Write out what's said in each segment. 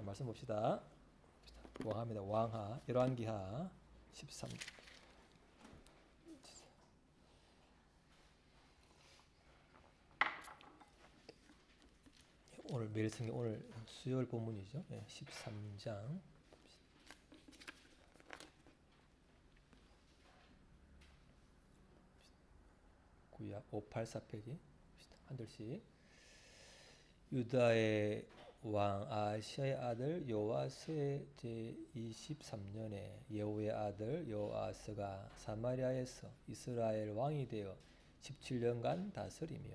말씀 봅시다. 왕하입니다. 왕하, 열왕기하 13. 오늘 매일 성경 오늘 수요일 본문이죠. 13장. 구약 584페이지 한 절씩. 유다의 왕 아하시아의 아들 요아스의 제23년에 예후의 아들 요아스가 사마리아에서 이스라엘 왕이 되어 17년간 다스리며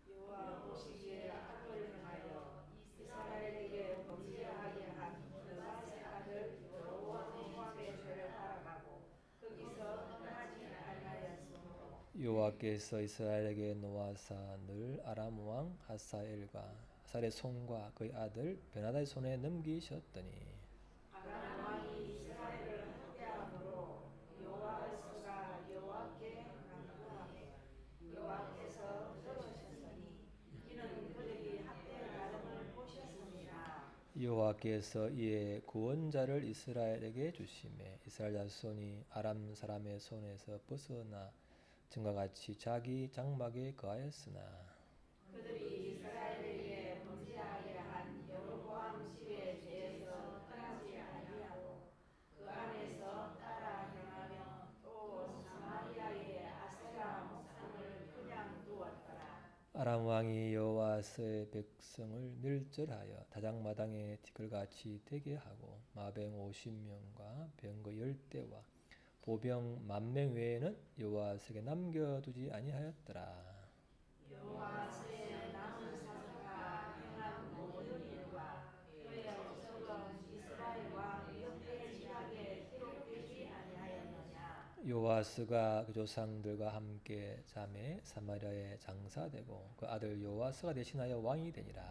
여호와 보시기에 악을 행하여 이스라엘에게 범죄하게 한 느바세 아들 여로보암의 죄를 따라가고 거기서 떠나지 아니하였으므로 여호와께서 이스라엘에게 노아사 늘 아람 왕 하사엘의 손과 그의 아들 베나다의 손에 넘기셨더니 아람 왕이 이스라엘을 학대함으로 여호와께서 여호와께 간구하매 여호와께서 들으셨으니 이는 그들이 학대하름을 보셨습니다. 여호와께서 이에 구원자를 이스라엘에게 주시매 이스라엘 자손이 아람 사람의 손에서 벗어나 전과 같이 자기 장막에 거하였으나 그들이 이스라엘에게 범죄하게 한 여로보암 집의 죄에서 떠나지 아니하고 그 안에서 따라 행하며 또 사마리아의 아세라 목상을 그냥 두었더라. 아람 왕이 여호와스의 백성을 멸절하여 다장마당에 티끌같이 되게 하고 마병 50명과 병거 10대와 보병 10,000명 외에는 여호와스에게 남겨두지 아니하였더라. 여호와의 남은 사사가 행한 모든 일과 그의 업적은 이스라엘 왕 역대 지략에 기록되지 아니하였느냐. 요아스가 그 조상들과 함께 잠에 사마리아에 장사되고 그 아들 요아스가 대신하여 왕이 되니라.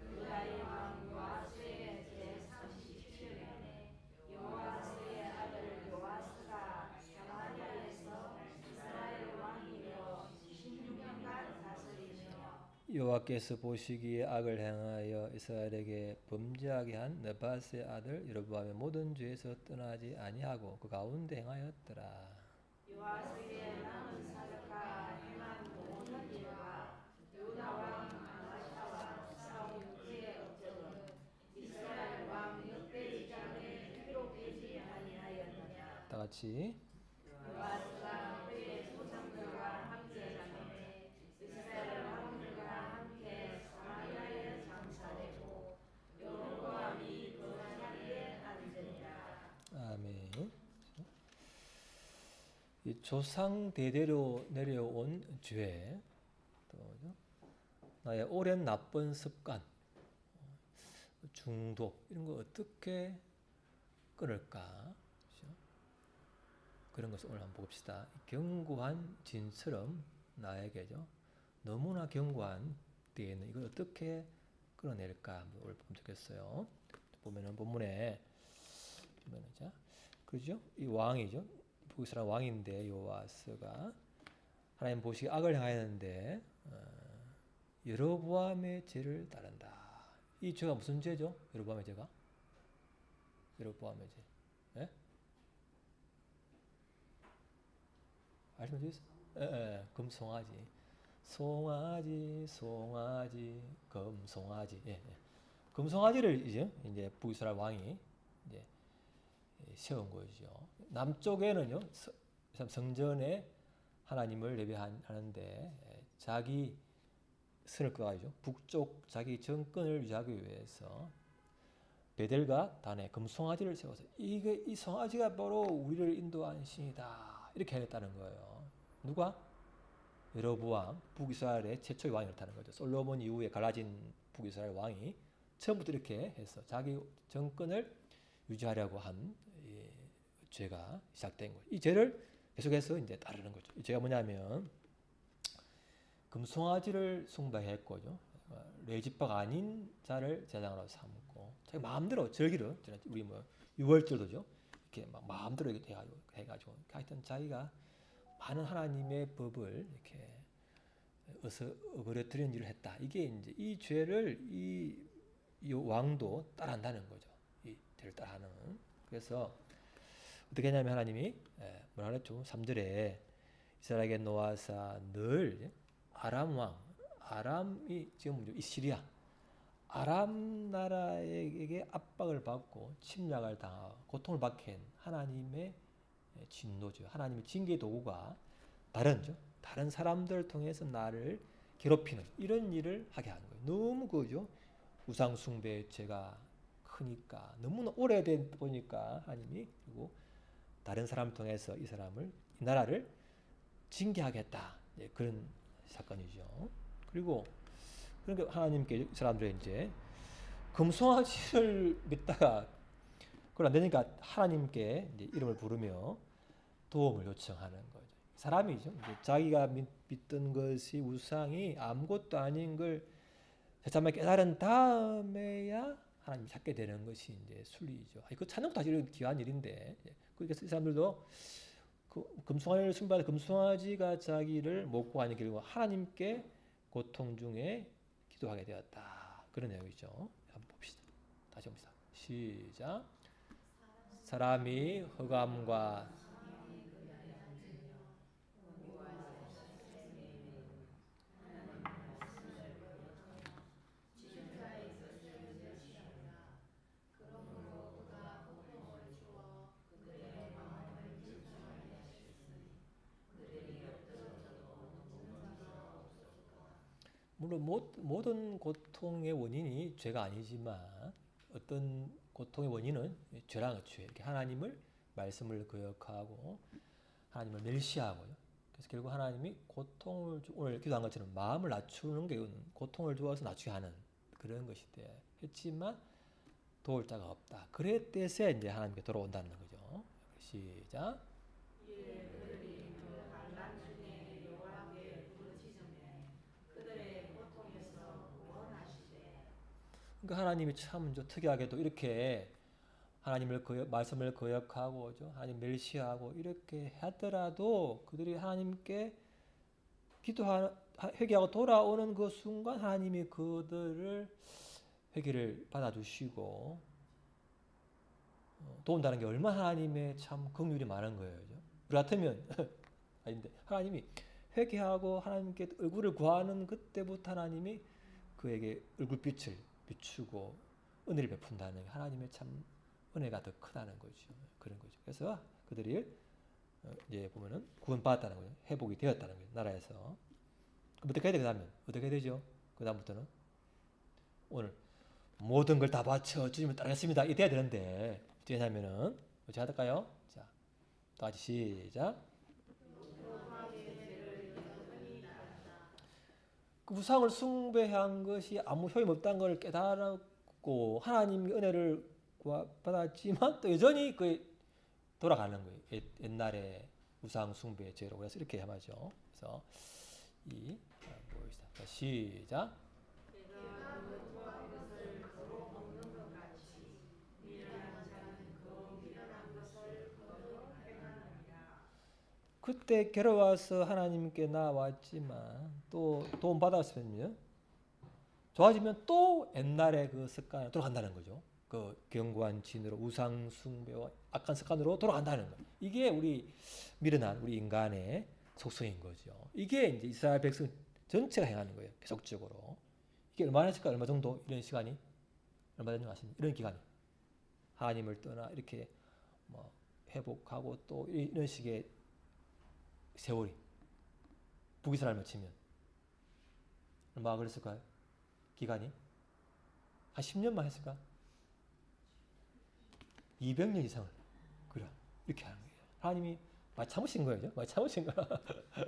유다의 왕 요아스의 제37년에 요아스의 아들 요아스가 사마리아에서 이스라엘 왕이 되어 16년간 다스리며 여호와께서 보시기에 악을 행하여 이스라엘에게 범죄하게 한 느밧의 아들 여로보암의 모든 죄에서 떠나지 아니하고 그 가운데 행하였더라. 요아스의 남은 사적과 행한 모든 일과 유다 왕 아하시아와 싸운 그의 업적은 이스라엘 왕 역대 지략에 기록되지 아니하였느냐. 다 같이 요아스가 그의 조상들과 함께 자매 이스라엘 왕들과 함께 사마리아에 장사되고 여로보암이 그 자리에 앉으니라. 아멘. 이 조상 대대로 내려온 죄, 또 나의 오랜 나쁜 습관, 중독 이런 거 어떻게 끊을까? 그렇죠? 그런 것을 오늘 한번 봅시다. 견고한 진처럼 나에게죠. 너무나 견고한 때에는 이걸 어떻게 끊어낼까 한번 오늘 보면 좋겠어요. 보면은 본문에 보면은 자, 그렇죠? 이 왕이죠. 북이스라엘 왕인데 요아스가 하나님 보시기에 악을 행하였는데 여로보암의 죄를 따른다. 이 죄가 무슨 죄죠? 여로보암의 죄가? 여로보암의 죄. 예? 아시면 되겠어? 금송아지. 송아지, 금송아지. 예. 금송아지를 이제 북이스라엘 왕이 이제 세운 거죠. 남쪽에는요, 성전에 하나님을 예배하는데 자기 선을 그어가지고 북쪽 자기 정권을 유지하기 위해서 베델과 단에 금송아지를 세워서 이 송아지가 바로 우리를 인도한 신이다 이렇게 해냈다는 거예요. 누가? 여로보암 북이스라엘의 최초의 왕이 그렇다는 거죠. 솔로몬 이후에 갈라진 북이스라엘 왕이 처음부터 이렇게 해서 자기 정권을 유지하려고 한 죄가 시작된 거죠. 이 죄를 계속해서 이제 따르는 거죠. 이 죄가 뭐냐면 금송아지를 숭배했고요. 레지빠가 아닌 자를 제장으로 삼고 자기 마음대로 절기를 우리 뭐 유월절도죠. 이렇게 막 마음대로 이렇게 해가지고 하여튼 자기가 많은 하나님의 법을 이렇게 어그러뜨리는 일을 했다. 이게 이제 이 죄를 이 이 왕도 따라한다는 거죠. 이 대를 따라하는. 그래서 어떻게 하냐면 하나님이 뭐라 그랬죠? 3절에 이스라엘에게 놓아사 늘 아람 왕, 아람이 지금 이 시리아, 아람 나라에게 압박을 받고 침략을 당하고 고통을 받게 한 하나님의 진노죠. 하나님의 징계 도구가 다른 사람들을 통해서 나를 괴롭히는 이런 일을 하게 하는 거예요. 너무 그죠? 우상 숭배의 죄가 크니까 너무나 오래된 보니까 하나님이 그리고 다른 사람을 통해서 이 나라를 징계하겠다. 네, 그런 사건이죠. 그리고 그러니까 하나님께 사람들이 이제 금송아지를 믿다가 그걸 안 되니까 하나님께 이제 이름을 부르며 도움을 요청하는 거죠. 사람이죠. 이제 자기가 믿던 것이 우상이 아무것도 아닌 걸 새참에 깨달은 다음에야 하나님 찾게 되는 것이 이제 순리죠. 그 찾는 것도 사실 귀한 일인데, 그러니까 이 사람들도 그 금송아지를 숭배하는 금송아지가 자기를 못 구하는 결국 하나님께 고통 중에 기도하게 되었다. 그런 내용이죠. 한번 봅시다. 다시 봅시다. 시작. 사람이 흑암과 물론 모든 고통의 원인이 죄가 아니지만 어떤 고통의 원인은 죄라는 거죠. 이렇게 하나님을 말씀을 거역하고 하나님을 멸시하고요. 그래서 결국 하나님이 고통을 오늘 기도한 것처럼 마음을 낮추는 게 고통을 주어서 낮추게 하는 그런 것인데 했지만 도울 자가 없다. 그랬대서 이제 하나님께 돌아온다는 거죠. 시작. 그러니까 하나님이 참 특이하게도 이렇게 말씀을 거역하고 하나님 멸시하고 이렇게 하더라도 그들이 하나님께 회개하고 돌아오는 그 순간 하나님이 그들을 회개를 받아주시고 도운다는 게 얼마나 하나님의 참 긍휼이 많은 거예요. 우리 같으면 아닌데 하나님이 회개하고 하나님께 얼굴을 구하는 그때부터 하나님이 그에게 얼굴빛을 비추고 은혜를 베푼다는 게 하나님의 참 은혜가 더 크다는 거죠. 그런 거죠. 그래서 그들이 이제 보면은 구원받았다는 거예요. 회복이 되었다는 거예요. 나라에서. 그럼 어떻게 해야 되냐면 어떻게 되죠? 그 다음부터는 오늘 모든 걸 다 바쳐 주님을 따르겠습니다. 이게 돼야 되는데 어떻게 하냐면은 어떻게 해야 될까요? 자, 다 같이 시작. 그 우상을 숭배한 것이 아무 효용없다는 걸 깨달았고 하나님의 은혜를 받았지만 또 여전히 돌아가는 거예요. 옛날에 우상 숭배의 죄로. 그래서 이렇게 하죠. 그래서 시작. 그때 괴로워서 하나님께 나왔지만 또 도움 받았으면요. 좋아지면 또 옛날의 그 습관에 돌아간다는 거죠. 그 견고한 진으로 우상 숭배와 악한 습관으로 돌아간다는 거. 이게 우리 미련한 우리 인간의 속성인 거죠. 이게 이제 이스라엘 백성 전체가 행하는 거예요. 계속적으로. 이게 얼마나 했을까? 얼마 정도 이런 시간이 얼마 전에 아십니까? 이런 기간이 하나님을 떠나 이렇게 뭐 회복하고 또 이런 식의 세월이 북이스라엘만 치면 얼마나 그랬을까요? 기간이 한 10년만 했을까? 200년 이상을 그래 이렇게 하는 거예요. 하나님이 많이 참으신 거예요. 많이 참으신 거야.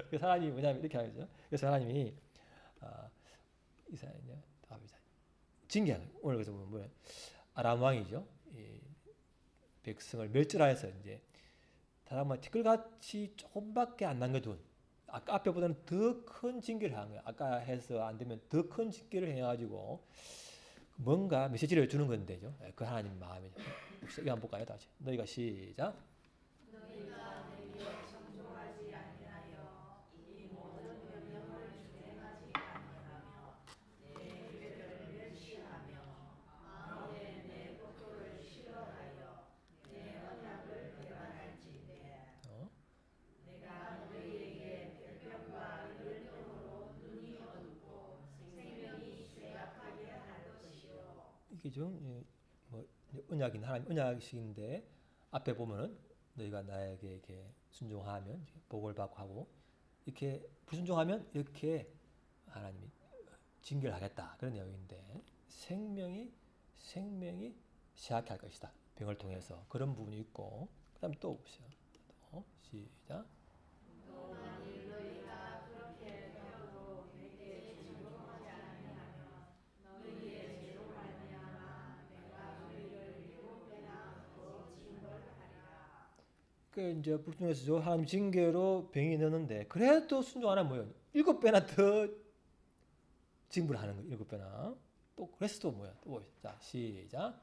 그래서 하나님이 뭐냐면 이렇게 하죠. 그래서 하나님이 이스라엘이요 징계하는 오늘 그래서 보면 뭐예요? 아람 왕이죠. 이 백성을 멸절하여서 이제 다만 티끌같이 조금밖에 안 남겨둔 아까 앞에보다는 더 큰 징계를 한 거예요. 아까 해서 안 되면 더 큰 징계를 해가지고 뭔가 메시지를 주는 건데죠. 그 하나님 마음이죠. 이거 한번 볼까요? 다시 너희가 시작. 이게 좀 뭐 언약인 하나님 언약식인데 앞에 보면은 너희가 나에게 이렇게 순종하면 복을 받고 하고 이렇게 불순종하면 이렇게 하나님이 징계를 하겠다 그런 내용인데 생명이 쇠약해 할 것이다 병을 통해서 그런 부분이 있고 그다음 또 보세요. 시작. 그 이제 불순종해서 하나님 징계로 병이 넣는데 그래도 순종 안 하면 뭐예요? 7배나 더 징벌을 하는 거예요. 7배나. 또 그래서 또 뭐야? 또 자, 시작.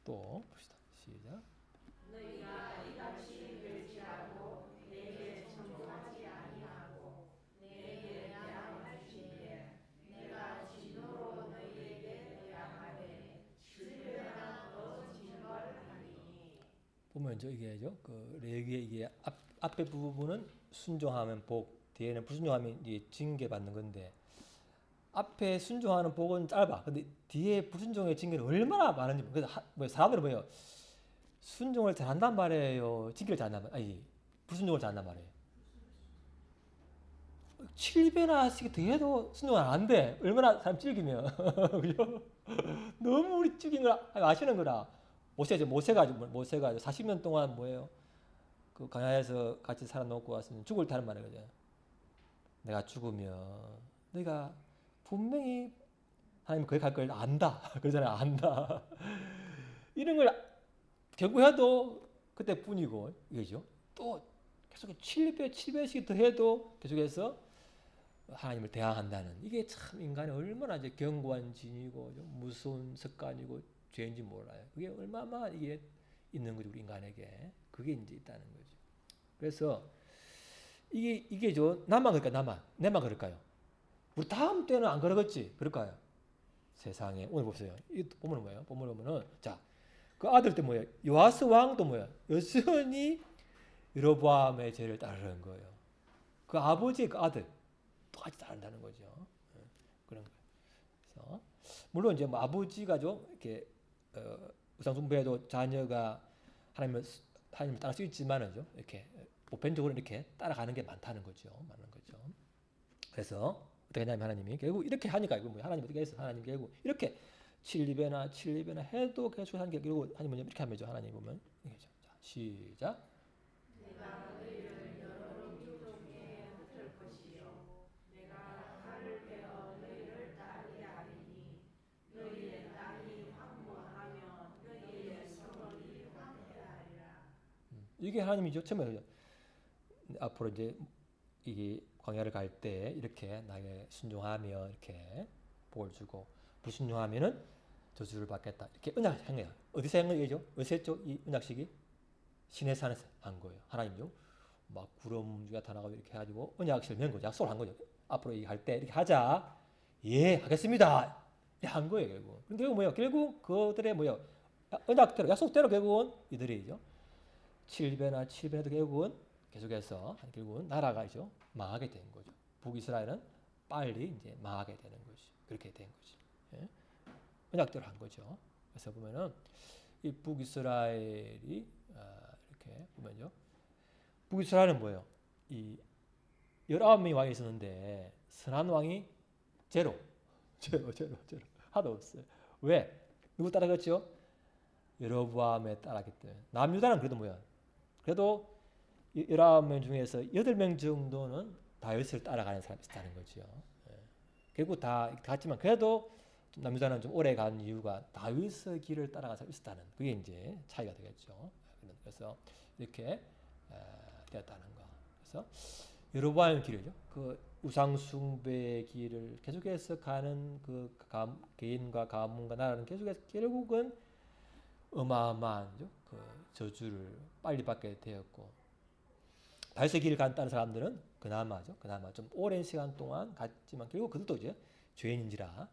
또 봅시다. 시작. 보면 이게죠. 그 레위기의 이게 앞에 부분은 순종하면 복, 뒤에는 불순종하면 이게 징계 받는 건데 앞에 순종하는 복은 짧아. 근데 뒤에 불순종의 징계는 얼마나 많은지. 그래서 뭐 사람들은 뭐예요? 순종을 잘한단 말이에요. 징계를 잘한단 말. 아니 불순종을 잘한단 말이에요. 7배나씩 더 해도 순종을 안 돼. 얼마나 사람 찔기면 그죠? 너무 우리 찔긴 걸 아시는 거라. 모세가 40년 동안 뭐예요? 그 광야에서 같이 살아놓고 왔으면 죽을 타는 말이거든. 내가 죽으면 너희가 분명히 하나님 거기 갈 걸 안다. 그러잖아요. 안다. 이런 걸 경고해도 그때뿐이고 이거죠. 또 계속 7배씩 더 해도 계속해서 하나님을 대항한다는 이게 참 인간이 얼마나 이제 견고한 진이고 무서운 습관이고 죄인지 몰라요. 그게 얼마나 이게 있는 거죠 우리 인간에게. 그게 이제 있다는 거죠. 그래서 이게 나만 그럴까 내만 그럴까요? 우리 다음 때는 안 그러겠지 그럴까요? 세상에 오늘 보세요. 이 보면은 뭐예요? 보면은 자 그 아들 때 뭐예요? 요아스 왕도 뭐예요? 여전히 여로보암의 죄를 따르는 거예요. 그 아버지의 그 아들 똑같이 따른다는 거죠. 그런 거예요. 그래서 물론 이제 뭐 아버지가 좀 이렇게 우상 숭배해도 자녀가 하나님을 따를 수 있지만은죠. 이렇게 보편적으로 이렇게 따라가는 게 많다는 거죠. 많은 거죠. 그래서 어떻게 하냐면 하나님이 결국 이렇게 하니까 이거 뭐 하나님 어떻게 해서 하나님 결국 이렇게 7배나 해도 계속 하는 게 결국 하나님은 이렇게 하면죠. 하나님 보면 이거죠. 자, 시작. 이게 하나님이죠. 처음에 앞으로 이제 이 광야를 갈 때 이렇게 나에게 순종하며 이렇게 복을 주고 불순종하면은 저주를 받겠다. 이렇게 언약을 한 거야. 어디서 한 거죠? 어디서 했죠? 이 언약식이 시내 산에서 한 거예요. 하나님요. 막 구름 나타나고 이렇게 해가지고 언약식을 맺은 거죠. 약속을 한 거죠. 앞으로 할 때 이렇게 하자. 예, 하겠습니다. 이렇게 한 거예요. 결국. 근데 결국 뭐예요? 결국 그들의 뭐예요? 언약대로 약속대로 결국은 이들이죠. 7배나도 결국은 계속해서 결국은 나라가죠 망하게 된 거죠. 북이스라엘은 빨리 이제 망하게 되는 거죠. 그렇게 된 거죠. 예? 언약대로 한 거죠. 그래서 보면은 이 북이스라엘이 이렇게 보면요, 북이스라엘은 뭐예요? 이 19명의 왕이 있었는데 선한 왕이 제로 하나도 없어요. 왜? 누구 따라갔죠? 여로보암에 따랐기 때문에. 남유다는 그래도 뭐야? 그래도 19명 중에서 8명 정도는 다윗을 따라가는 사람이 있다는 거죠. 예. 결국 다 갔지만 그래도 남유다는 좀 오래 간 이유가 다윗의 길을 따라가서 있었다는 그게 이제 차이가 되겠죠. 그래서 이렇게 되었다는 거. 그래서 여로보암의 길이죠. 그 우상 숭배의 길을 계속해서 가는 그 개인과 가문과 나라는 계속해서 결국은 어마어마한 그 저주를 빨리 받게 되었고, 다윗의 길을 갔다는 사람들은 그나마 좀 오랜 시간 동안 갔지만 결국 그들도 이제 죄인인지라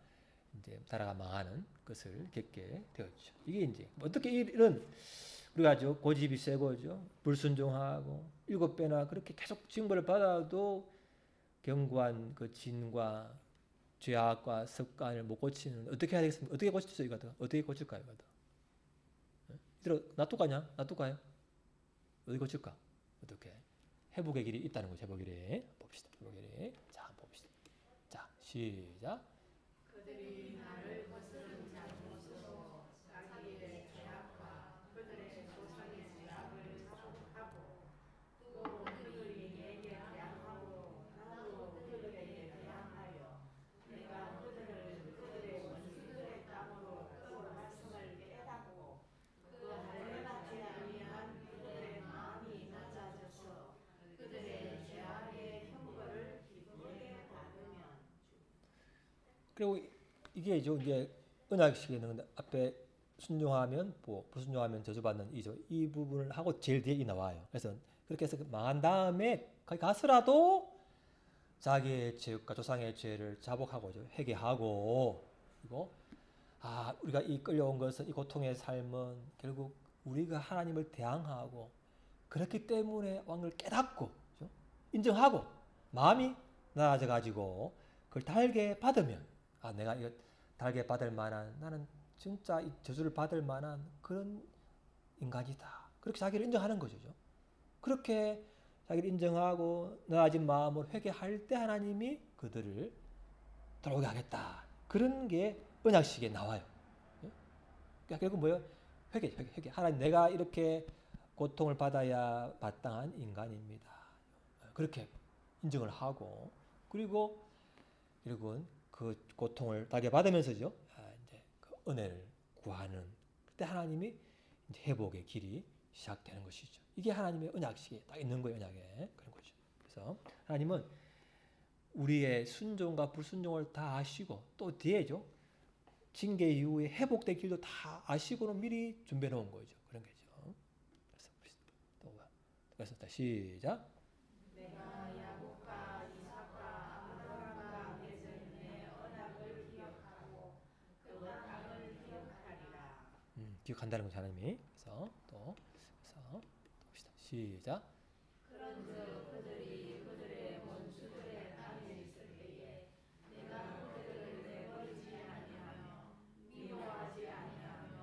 이제 나라가 망하는 것을 겪게 되었죠. 이게 이제 어떻게 이런 우리가 고집이 세고죠, 불순종하고 7배나 그렇게 계속 징벌을 받아도 견고한 그 진과 죄악과 습관을 못 고치는 어떻게 해야 되겠습니까? 어떻게 고칠 수 있을까요? 어떻게 고칠까요? 이들아 놔둘까냐? 놔둘까요? 어떻게 고칠까? 어떻게? 회복의 길이 있다는 거죠. 회복의 길이 봅시다. 회복의 길이. 자, 봅시다. 자, 시작. 그들이 나를 거스른 잘못으로 자기의 죄악과 그들의 조상의 죄악을 자복하고 또 그들이 내게 대항하고 나도 그들에게 대항하여 내가 그들을 그들의 원수들의 땅으로 끌어갔음을 깨닫고 그 할례받지 아니한 그들의 마음이 낮아져서 그들의 죄악의 형벌을 기쁘게 받으면 그리고 이게 이제 언약식에는 앞에 순종하면 뭐 불순종하면 저주받는 이 부분을 하고 제일 뒤에 이 나와요. 그래서 그렇게 해서 망한 다음에 거기 가서라도 자기의 죄과 조상의 죄를 자복하고 회개하고 그리고 우리가 이 끌려온 것은 이 고통의 삶은 결국 우리가 하나님을 대항하고 그렇기 때문에 왕을 깨닫고 그렇죠? 인정하고 마음이 나아져 가지고 그걸 달게 받으면 내가 이거 달게 받을 만한 나는 진짜 이 저주를 받을 만한 그런 인간이다. 그렇게 자기를 인정하는 거죠. 그렇게 자기를 인정하고 나아진 마음으로 회개할 때 하나님이 그들을 돌아오게 하겠다. 그런 게 언약식에 나와요. 그러니까 결국 뭐예요? 회개. 하나님 내가 이렇게 고통을 받아야 마땅한 인간입니다. 그렇게 인정을 하고 그리고 결국은 그 고통을 달게 받으면서죠. 이제 그 은혜를 구하는 그때 하나님이 이제 회복의 길이 시작되는 것이죠. 이게 하나님의 언약식에 딱 있는 거예요. 언약에 그런 거죠. 그래서 하나님은 우리의 순종과 불순종을 다 아시고 또 뒤에죠. 징계 이후에 회복될 길도 다 아시고는 미리 준비해 놓은 거죠. 그런 거죠. 그래서 시작. 내가 야곱과 이삭과 아브라함과 맺은 내 언약을 기억하고 그 땅을 기억하리라. 기억한다는 거죠. 하나님이. 그래서 봅시다. 시작. 그런즉 그들이 그들의 원수들의 땅에 있을 때에 내가 그들을 내버리지 아니하며 미워하지 아니하며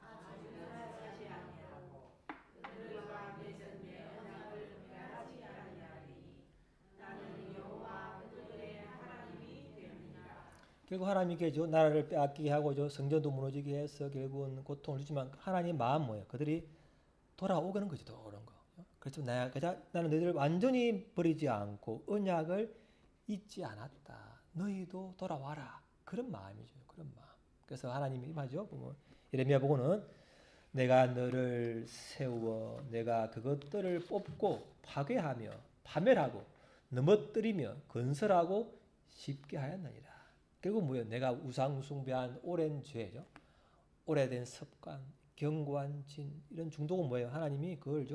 아주 멸하지 아니하고 그들과 맺은 내 언약을 멸하지 아니하리니 나는 여호와 그들의 하나님이 됩니다. 결국 하나님께서 나라를 빼앗기게 하고 성전도 무너지게 해서 결국은 고통을 주지만 하나님 마음 뭐예요? 그들이 돌아오는 거죠. 돌아오는 거. 그래서 나는 너희를 완전히 버리지 않고 언약을 잊지 않았다. 너희도 돌아와라. 그런 마음이죠. 그런 마음. 그래서 하나님이 하죠. 예레미야 보고는 내가 너를 세워 내가 그것들을 뽑고 파괴하며 파멸하고 넘어뜨리며 건설하고 쉽게 하였느니라. 결국 뭐예요? 내가 우상 숭배한 오랜 죄죠. 오래된 습관, 견고한 진 이런 중독은 뭐예요? 하나님이 그걸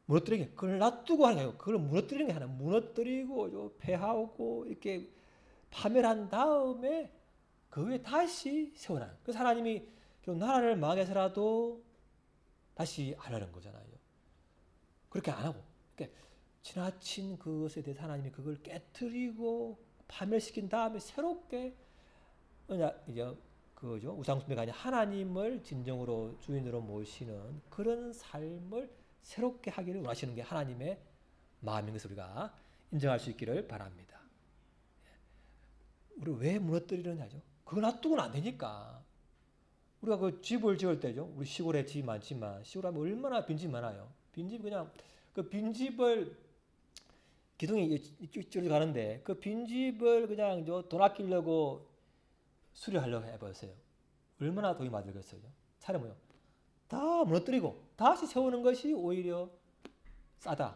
무너뜨리게 그걸 놔두고 하는 거예요. 그걸 무너뜨리는 게 하나 무너뜨리고 폐하고 이렇게 파멸한 다음에 그 위에 다시 세워나는. 그래서 하나님이 나라를 망해서라도 다시 하려는 거잖아요. 그렇게 안 하고 그러니까 지나친 그것에 대해서 하나님이 그걸 깨뜨리고 파멸시킨 다음에 새롭게 그죠 우상숭배가 아니라 하나님을 진정으로 주인으로 모시는 그런 삶을 새롭게 하기를 원하시는 게 하나님의 마음인 것을 우리가 인정할 수 있기를 바랍니다. 우리 왜 무너뜨리느냐죠. 그거 놔두고는 안 되니까. 우리가 그 집을 지을 때죠. 우리 시골에 집이 많지만 시골에 하면 얼마나 빈집이 많아요. 빈집 그냥 그 빈집을 기둥이 쭉 가는데 그 빈집을 그냥 돈 아끼려고 수리하려고 해보세요. 얼마나 돈이 많이 들겠어요. 차라리 뭐요? 다 무너뜨리고 다시 세우는 것이 오히려 싸죠.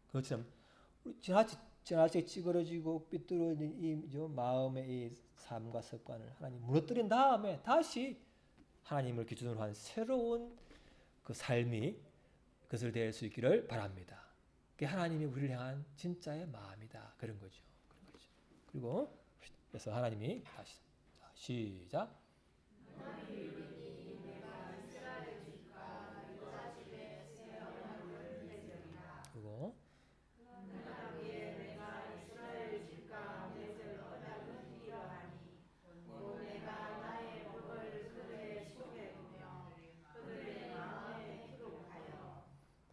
그렇지만 지나치 찌그러지고 삐뚤어진 이 마음의 이 삶과 습관을 하나님 무너뜨린 다음에 다시 하나님을 기준으로 한 새로운 그 삶이 그것을 될 수 있기를 바랍니다. 그게 하나님이 우리를 향한 진짜의 마음이다. 그런 거죠. 그리고 그래서 하나님이 다시 자, 시작. 그리고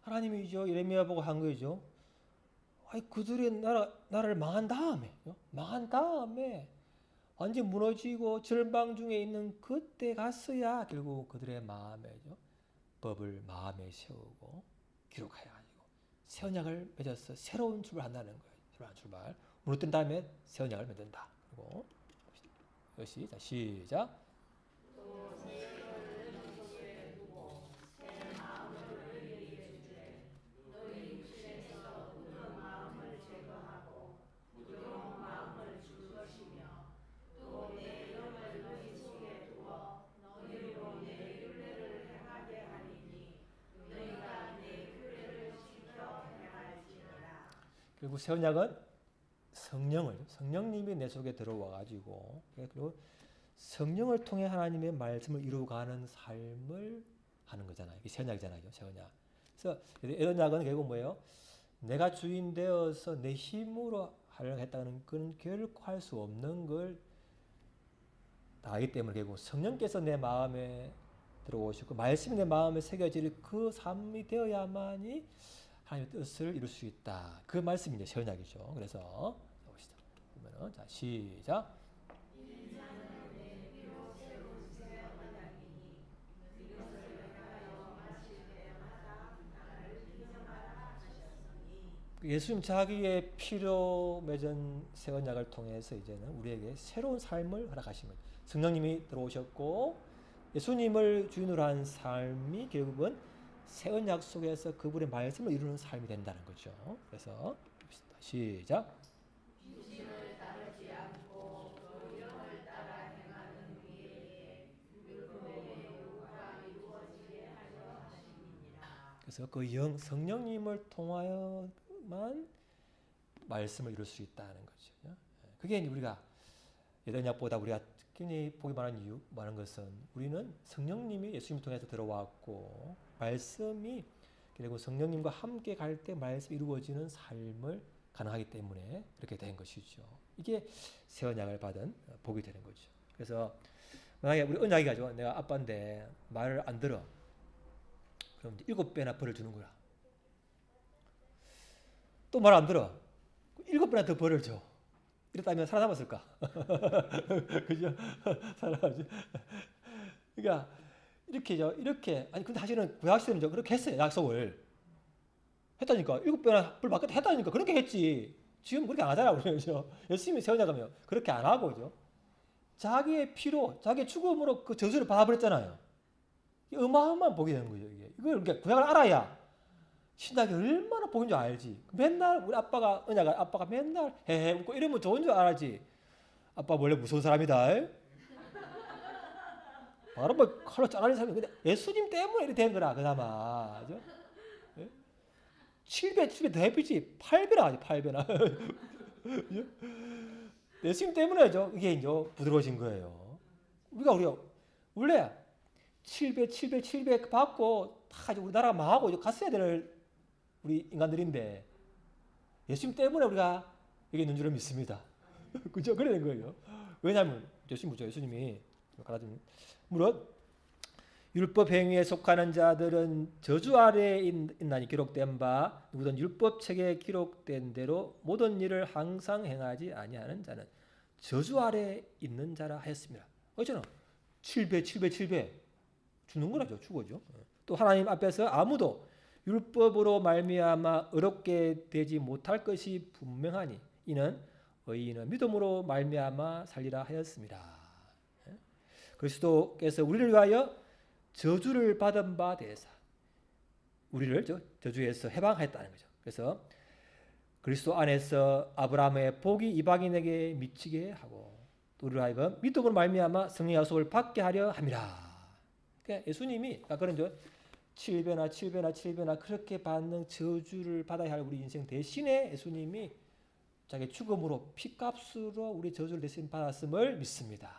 하나님이죠. 예레미야 보고 한 거죠. 아니 그들이 나라를 망한 다음에 완전 무너지고 절망 중에 있는 그때 갔어야 결국 그들의 마음에죠. 법을 마음에 세우고 기록하여 가지고 새 언약을 맺어서 새로운 출발한다는 거예요. 새로운 출발. 무너뜨린 다음에 새 언약을 맺는다. 그리고 이것이 자 시작. 그리고 새 언약은 성령님이 내 속에 들어와 가지고 그리고 성령을 통해 하나님의 말씀을 이루어가는 삶을 하는 거잖아요. 이게 새 언약이잖아요. 새 언약. 그래서 이 언약은 결국 뭐예요? 내가 주인 되어서 내 힘으로 하려고 했다는 건 결코 할 수 없는 걸 나기 때문에 결국 성령께서 내 마음에 들어오시고 말씀이 내 마음에 새겨질 그 삶이 되어야만이 하나님의 뜻을 이룰 수 있다. 그 말씀이 이제 새 언약이죠. 그래서 봅시다. 그러면은 자 시작. 예수님 자기의 피로 맺은 새 언약을 통해서 이제는 우리에게 새로운 삶을 허락하신 거죠. 성령님이 들어오셨고 예수님을 주인으로 한 삶이 결국은 새 언약 속에서 그분의 말씀을 이루는 삶이 된다는 거죠. 그래서 봅시다. 시작. 그래서 그 성령님을 통하여만 말씀을 이룰 수 있다는 거죠. 그게 우리가 옛날 언약보다 우리가 특히 복이 많은 것은 우리는 성령님이 예수님 통해서 들어왔고 말씀이 그리고 성령님과 함께 갈 때 말씀이 이루어지는 삶을 가능하기 때문에 그렇게 된 것이죠. 이게 새 언약을 받은 복이 되는 거죠. 그래서 만약에 우리 언약이 가지고 내가 아빠인데 말을 안 들어. 그럼 7배나 벌을 주는 거야. 또 말 안 들어. 7배나 더 벌을 줘. 이랬다면 살아남았을까? 그죠? 살아남았지. 그러니까 이렇게 아니 근데 사실은 구약 시대는 그렇게 했어요. 약속을 했다니까. 7배나 벌 받겠다 했다니까. 그렇게 했지. 지금 그렇게 안 하잖아. 그죠? 열심히 세워나가면 그렇게 안 하고죠. 자기의 피로, 자기의 죽음으로 그 저주를 받아버렸잖아요. 어마어마한 복이 되는 거죠. 이걸 그러니까 구약을 알아야 신학이 얼마나 복인 줄 알지. 맨날 우리 아빠가 맨날 헤헤 웃고 이러면 좋은 줄 알지. 아빠 원래 무서운 사람이다. 바로 뭐 칼로 자르는 사람이. 근데 예수님 때문에 이렇게 된 거라 그나마. 그죠? 7배 더 해피지. 8배나 하지. 8배나. 예수님 때문에죠. 이게 이제 부드러워진 거예요. 우리가 원래 7배 받고 다 이제 우리나라가 망하고 이제 갔어야 될 우리 인간들인데 예수님 때문에 우리가 여기 있는 줄을 믿습니다. 그죠? 그래 된 거예요. 왜냐하면 예수님이 물론 율법 행위에 속하는 자들은 저주 아래에 있나니 기록된 바 누구든 율법 책에 기록된 대로 모든 일을 항상 행하지 아니하는 자는 저주 아래에 있는 자라 하였습니다. 어쩌나 7배 주는 거라죠. 주고죠. 또 하나님 앞에서 아무도 율법으로 말미암아 의롭게 되지 못할 것이 분명하니 이는 의인은 믿음으로 말미암아 살리라 하였습니다. 그리스도께서 우리를 위하여 저주를 받은 바 되사 우리를 저주에서 해방하였다는 거죠. 그래서 그리스도 안에서 아브라함의 복이 이방인에게 미치게 하고 또 우리를 하여금 믿음으로 말미암아 성령의 약속을 받게 하려 함이라. 그러니까 예수님이 그런 7배나 그렇게 받는 저주를 받아야 할 우리 인생 대신에 예수님이 자기 죽음으로 피값으로 우리 저주를 대신 받았음을 믿습니다.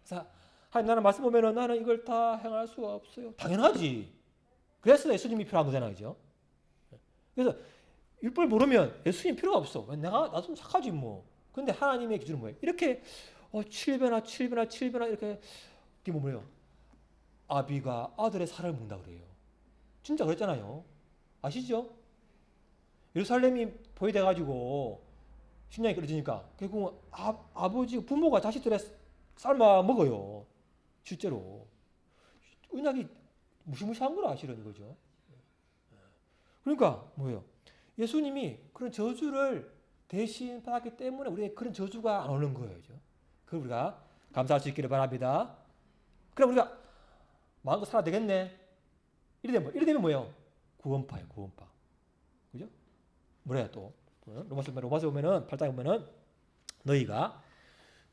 그래서 하나님 나는 말씀 보면은 나는 이걸 다 행할 수가 없어요. 당연하지. 그래서 예수님이 필요한 거잖아요, 그죠? 그래서 율법을 모르면 예수님 필요가 없어. 나 좀 착하지 뭐. 근데 하나님의 기준은 뭐예요? 이렇게 7배나 7배나 7배나 이렇게 이게 뭐예요? 아비가 아들의 살을 먹는다 그래요. 진짜 그랬잖아요. 아시죠? 예루살렘이 포위돼 가지고 식량이 끊어지니까 결국 아버지 부모가 자식들의 삶아 먹어요. 실제로 언약이 무시무시한 거라 실은 이거죠. 그러니까 뭐예요? 예수님이 그런 저주를 대신 받았기 때문에 우리에게 그런 저주가 안 오는 거예요. 그걸 우리가 감사할 수 있기를 바랍니다. 그럼 우리가 마음껏 살아야 되겠네. 이래 되면 뭐예요? 구원파예요, 구원파. 그죠? 뭐래요 또? 로마서 보면은 8장에 보면은 너희가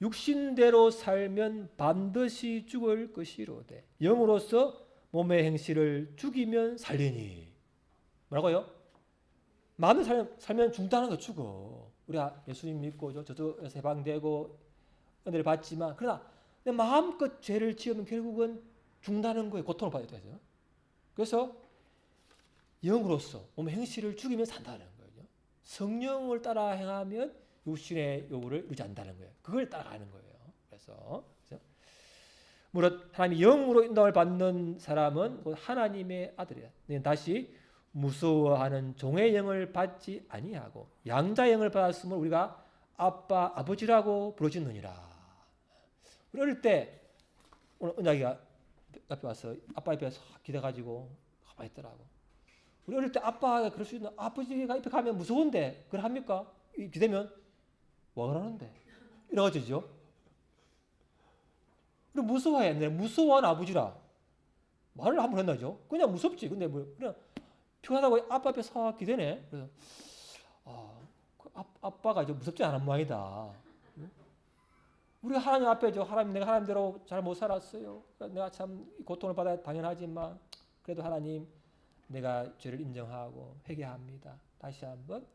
육신대로 살면 반드시 죽을 것이로되 영으로서 몸의 행실을 죽이면 살리니. 뭐라고요? 마음을 살면 죽다는 거 죽어. 우리가 예수님 믿고 저주에서 해방되고 은혜를 받지만 그러나 내 마음껏 죄를 지으면 결국은 죽는다는 거예요. 고통을 받아야 돼요. 그래서 영으로서 몸의 행실을 죽이면 산다는 거예요. 성령을 따라 행하면 육신의 요구를 이루지 않는다는 거예요. 그걸 따라가는 거예요. 그래서 무릇 하나님이 영으로 인도를 받는 사람은 곧 하나님의 아들이야. 다시 무서워하는 종의 영을 받지 아니하고 양자의 영을 받았으면 우리가 아빠 아버지라고 부르짖느니라. 우리 어릴 때 오늘 은하기가 앞에 와서 아빠 옆에서 기대가지고 가만히 있더라고. 우리 어릴 때 아빠가 그럴 수 있는 아버지가 옆에 가면 무서운데 그걸 합니까? 기대면 와 그러는데 이러가지죠. 우리 무서워해. 내가 무서워하는 아버지라 말을 한번 했나죠? 그냥 무섭지. 근데 뭐 그냥 피곤하다고 아빠 앞에 서 기대네. 그래서 아빠가 이제 무섭지 않은 모양이다. 우리가 하나님 앞에 하나님 내가 하나님대로 잘 못 살았어요. 내가 참 고통을 받아야 당연하지만 그래도 하나님 내가 죄를 인정하고 회개합니다. 다시 한번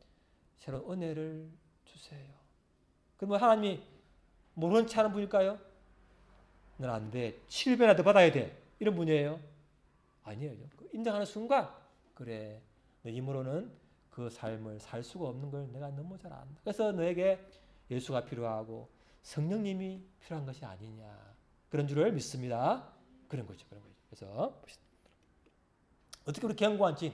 새로운 은혜를 주세요. 그러면 하나님이 모르는 체 하는 분일까요? 넌 안 돼. 7배나 더 받아야 돼. 이런 분이에요? 아니에요. 인정하는 순간 그래 내 힘으로는 그 삶을 살 수가 없는 걸 내가 너무 잘 안다. 그래서 너에게 예수가 필요하고 성령님이 필요한 것이 아니냐. 그런 줄을 믿습니다. 그런 거죠. 그래서 어떻게 우리 견고한 진,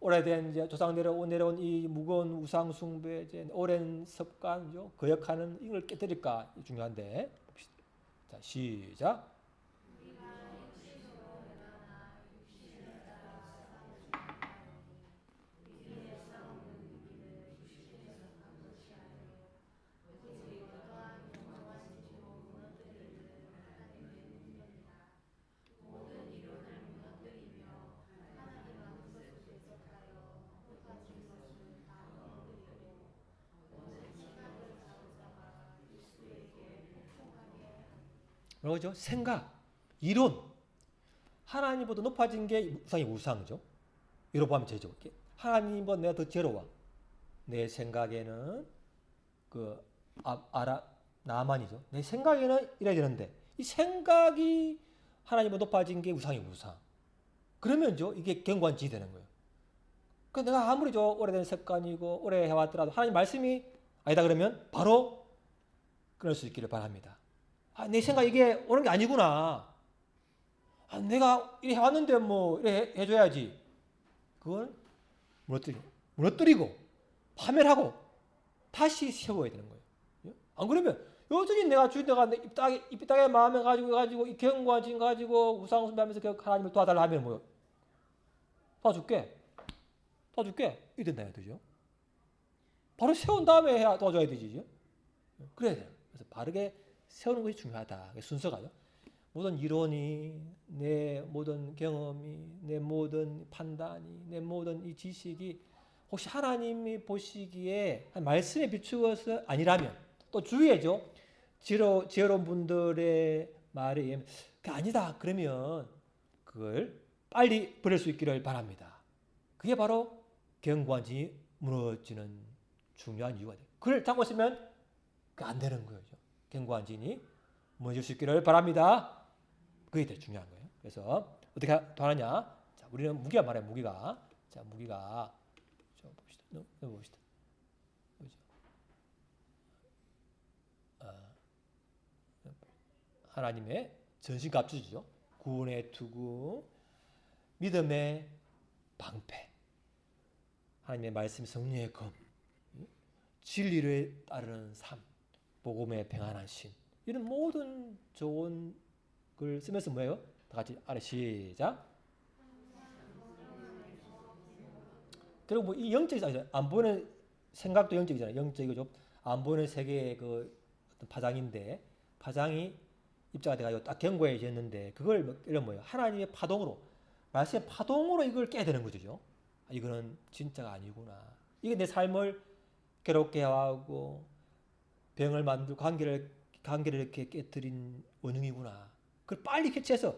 오래된 이제 조상대로 내려온 이 무거운 우상 숭배, 이제 오랜 습관죠. 거역하는 이걸 깨뜨릴까 중요한데 봅시다. 자, 시작. 뭐죠? 생각, 이론. 하나님보다 높아진 게 우상이죠. 이로 보면 죄죠. 하나님보다 내가 더 죄로워. 내 생각에는 나만이죠. 내 생각에는 이래야 되는데 이 생각이 하나님보다 높아진 게 우상. 그러면죠 이게 견고한 지 되는 거예요. 그 내가 아무리 오래된 습관이고 오래 해왔더라도 하나님 말씀이 아니다 그러면 바로 끊을 수 있기를 바랍니다. 내 생각 이게 옳은 게 아니구나. 내가 이래 해왔는데 뭐 이래 해줘야지. 그건 무너뜨리고 파멸하고 다시 세워야 되는 거예요. 안 그러면 여전히 내가 주인내가 이삐딱의 마음에 가지고 이 견고한 진 가지고 우상 숭배하면서 하나님을 도와달라 하면 뭐요? 도와줄게. 이 된다 해야 되죠. 바로 세운 다음에 해야 도와줘야 되지. 그래야 돼요. 그래서 바르게 세우는 것이 중요하다. 순서가요. 모든 이론이, 내 모든 경험이, 내 모든 판단이, 내 모든 이 지식이 혹시 하나님이 보시기에 말씀에 비추어서 아니라면 또 주위에죠. 지혜로운 분들의 말에 의하면 그게 아니다. 그러면 그걸 빨리 버릴 수 있기를 바랍니다. 그게 바로 견고한 진이 무너지는 중요한 이유가 돼요. 그걸 잡고 있으면 안 되는 거예요. 견고한 진이 무너질 수 있기를 바랍니다. 그게 되게 중요한 거예요. 그래서 어떻게 하느냐? 자, 우리는 무기가 말해요. 무기가. 자, 무기가 좀 봅시다. 봅시다. 하나님의 전신갑주죠. 구원의 투구, 믿음의 방패, 하나님의 말씀, 성령의 검, 진리를 따르는 삶, 복음의 평안한 신, 이런 모든 좋은 걸 쓰면서 뭐예요? 다 같이 아래 시작. 그리고 뭐 이 영적이잖아요. 안 보이는 생각도 영적이잖아요. 영적이고 안 보이는 세계의 그 어떤 파장인데, 파장이 입자가 돼가지고 딱 견고해졌는데, 그걸 이런 뭐예요? 하나님의 파동으로, 말씀의 파동으로 이걸 깨야 되는 거죠. 이거는 진짜가 아니구나. 이게 내 삶을 괴롭게 하고 병을 만들고 관계를 이렇게 깨뜨린 원흉이구나. 그걸 빨리 캐치해서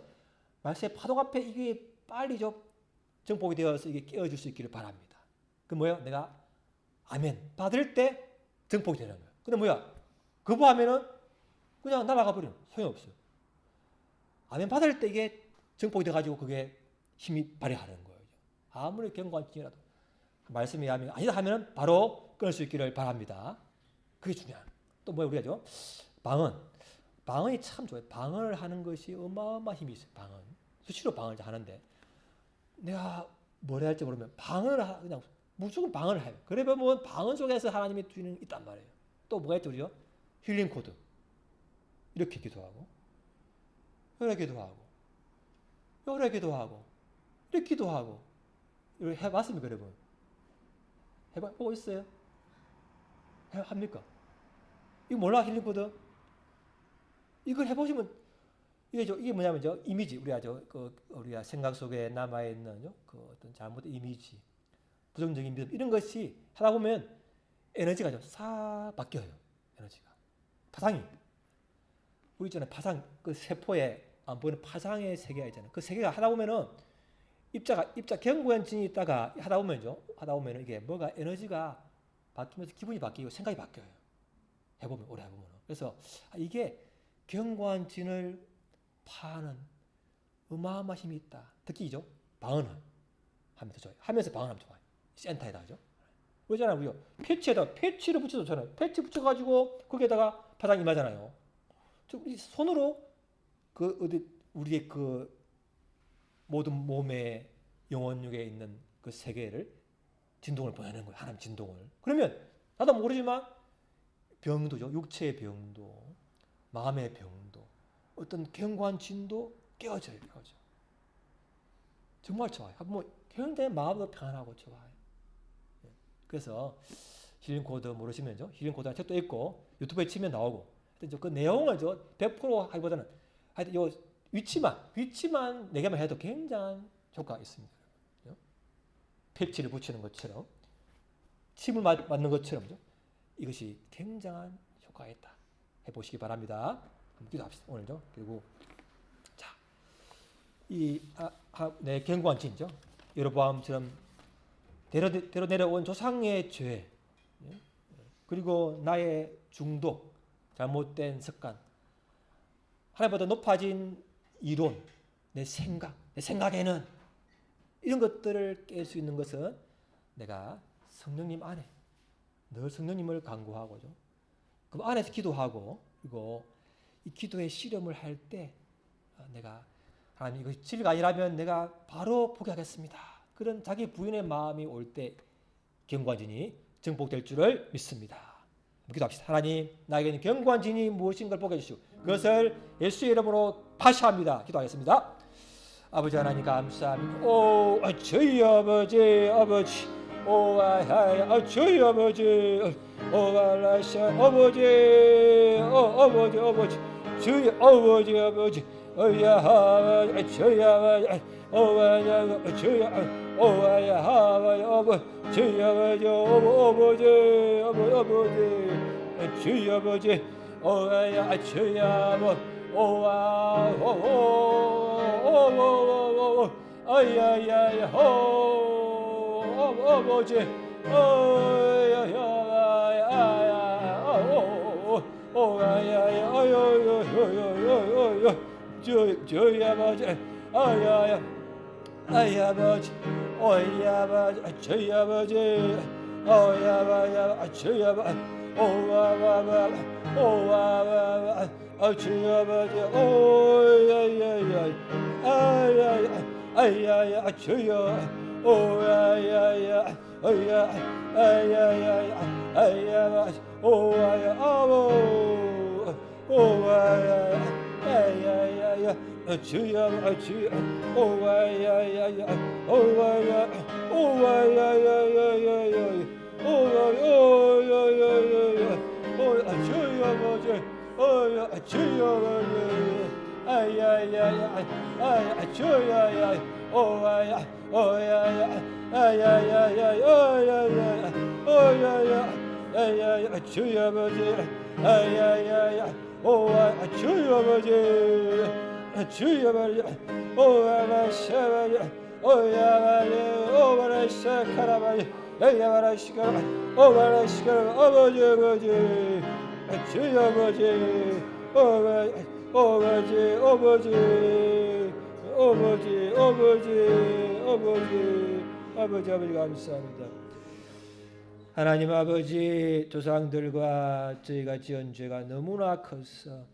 말씀의 파동 앞에 이게 빨리 정복이 되어서 이게 깨어질 수 있기를 바랍니다. 그 뭐예요? 내가 아멘 받을 때 정복이 되는 거예요. 근데 뭐야? 거부하면은 그냥 날아가 버리는, 소용없어요. 아멘 받을 때 이게 정복이 돼가지고 그게 힘이 발휘하는 거예요. 아무리 견고한 진이라도 말씀이 아니다 하면 바로 끊을 수 있기를 바랍니다. 그게 중요한. 또 뭐야 우리가죠? 방언이 참 좋아요. 방언을 하는 것이 어마어마한 힘이 있어요. 방언. 수시로 방언을 하는데 내가 뭘 해야 할지 모르면 방언을 그냥 무조건 방언을 해요. 그래 보면 방언 속에서 하나님의 주인은 있단 말이에요. 또 뭐가 있죠, 우리요? 힐링 코드. 이렇게 기도하고, 요래 기도하고, 요래 기도하고, 이렇게 기도하고. 이렇게 해봤습니까, 여러분? 보고 있어요? 합니까? 이거 몰라, 힐링 코드? 이걸 해보시면, 이게 뭐냐면, 이미지, 우리가 생각 속에 남아있는 그 어떤 잘못된 이미지, 부정적인 믿음, 이런 것이 하다 보면 에너지가 싹 바뀌어요. 에너지가. 파상이. 우리 있잖아요. 파상, 그 세포에 안 보이는 파상의 세계가 있잖아요. 그 세계가 하다 보면은 입자 견고한 진이 있다가 하다 보면 이게 뭐가 에너지가 바뀌면서 기분이 바뀌고 생각이 바뀌어요. 오래 해보면. 그래서 이게 견고한 진을 파는 어마어마한 힘이 있다. 특히 방언을 하면 더 좋아요. 하면서 방언하면 좋아요. 센터에다 하죠. 그러잖아요. 우리요. 패치를 붙여도 좋잖아요. 패치 붙여가지고 거기에다가 파장이 맞잖아요. 손으로 우리의 그 모든 몸의 영혼육에 있는 그 세계를 진동을 보내는 거예요. 하나님 진동을. 그러면 나도 모르지만 병도죠. 육체의 병도, 마음의 병도, 어떤 견고한 진도 깨어져요. 정말 좋아요. 한번 굉장히 마음도 편안하고 좋아요. 그래서 힐링 코드 모르시면요. 힐링 코드 책도 있고 유튜브에 치면 나오고. 그 내용을 100% 하기보다는 하여튼 요 위치만 4개만 해도 굉장한 효과가 있습니다. 패치를 붙이는 것처럼, 침을 맞는 것처럼 이것이 굉장한 효과가 있다. 해보시기 바랍니다. 한번 기도합시다. 오늘죠. 그리고 자, 내 견고한 진이죠. 여로보암처럼 대로 내려온 조상의 죄, 그리고 나의 중독, 잘못된 습관, 하나님보다 높아진 이론, 내 생각에는 이런 것들을 깰 수 있는 것은 내가 성령님 안에 늘 성령님을 간구하고죠. 그 안에서 기도하고, 그리고 이 기도의 실험을 할 때 내가 하나님 이것이 진리가 아니라면 내가 바로 포기하겠습니다. 그런 자기 부인의 마음이 올 때 견고한 진이 정복될 줄을 믿습니다. 기도합시다. 하나님, 나에게는 견고한 진이 무엇인가를 보게 해주시고 그것을 예수의 이름으로 파시합니다. 기도하겠습니다. 아버지 하나님 감사합니다. 저희 아버지, 저희 아버지, 아버지, 저희 아버지, 저희 아버지, 아야야 어여여여여여여 저희 아버지 아야야 아이 아버지 어이 아버지 저희 아버지 어야바야 저희 아버지 오와와와 오와와와 저희 아버지 오야야야 아야야 아야야 저희 오야야야 어야 아야야야 아야야 오와야 아보 오와야 아야야야 주야 주 오와야야야 오와야 오와야야야야야 오와야야야야 오야 주야 뭐지 오야 주야 뭐지 아야야야 아야 주야야 오와야 오야야 아야야야 오야야 오야야 아야야 주야 뭐지 아야야야 오와 주야 뭐지 주야 뭐지 오와라 샤바야 오야바야 오와라 샤카라바야 야야바라 시카라 오와라 시카라 아버지 아버지 주야 뭐지 오와 아버지 아버지 아버지 아버지 아버지 아버지 아버지 감사합니다. 하나님 아버지 조상들과 저희가 지은 죄가 너무나 커서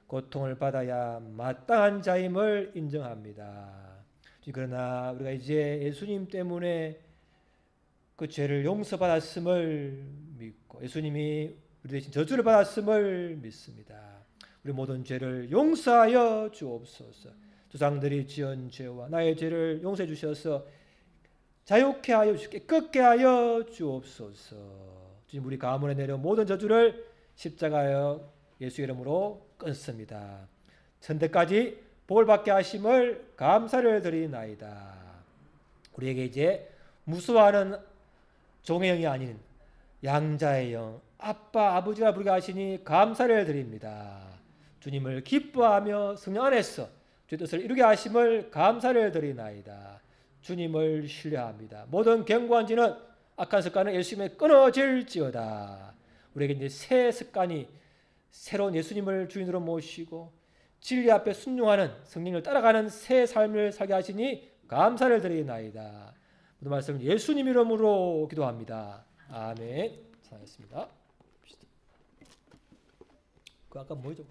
고통을 받아야 마땅한 자임을 인정합니다. 그러나 우리가 이제 예수님 때문에 그 죄를 용서받았음을 믿고 예수님이 우리 대신 저주를 받았음을 믿습니다. 우리 모든 죄를 용서하여 주옵소서. 조상들이 지은 죄와 나의 죄를 용서해 주셔서 자유케 하여 주시고 깨끗게 하여 주옵소서. 주님 우리 가문에 내려온 모든 저주를 십자가여 예수 이름으로 끊습니다. 천대까지 복을 받게 하심을 감사를 드리나이다. 우리에게 이제 무수하는 종의 영이 아닌 양자의 영 아빠 아버지가 부르게 하시니 감사를 드립니다. 주님을 기뻐하며 성령 안에서 주의 뜻을 이루게 하심을 감사를 드리나이다. 주님을 신뢰합니다. 모든 견고한 지는 악한 습관은 예수님에 끊어질지어다. 우리에게 이제 새 습관이 새로운 예수님을 주인으로 모시고 진리 앞에 순종하는 성령을 따라가는 새 삶을 살게 하시니 감사를 드리나이다. 모든 말씀 예수님 이름으로 기도합니다. 아멘. 잘했습니다. 그 아까 뭐죠?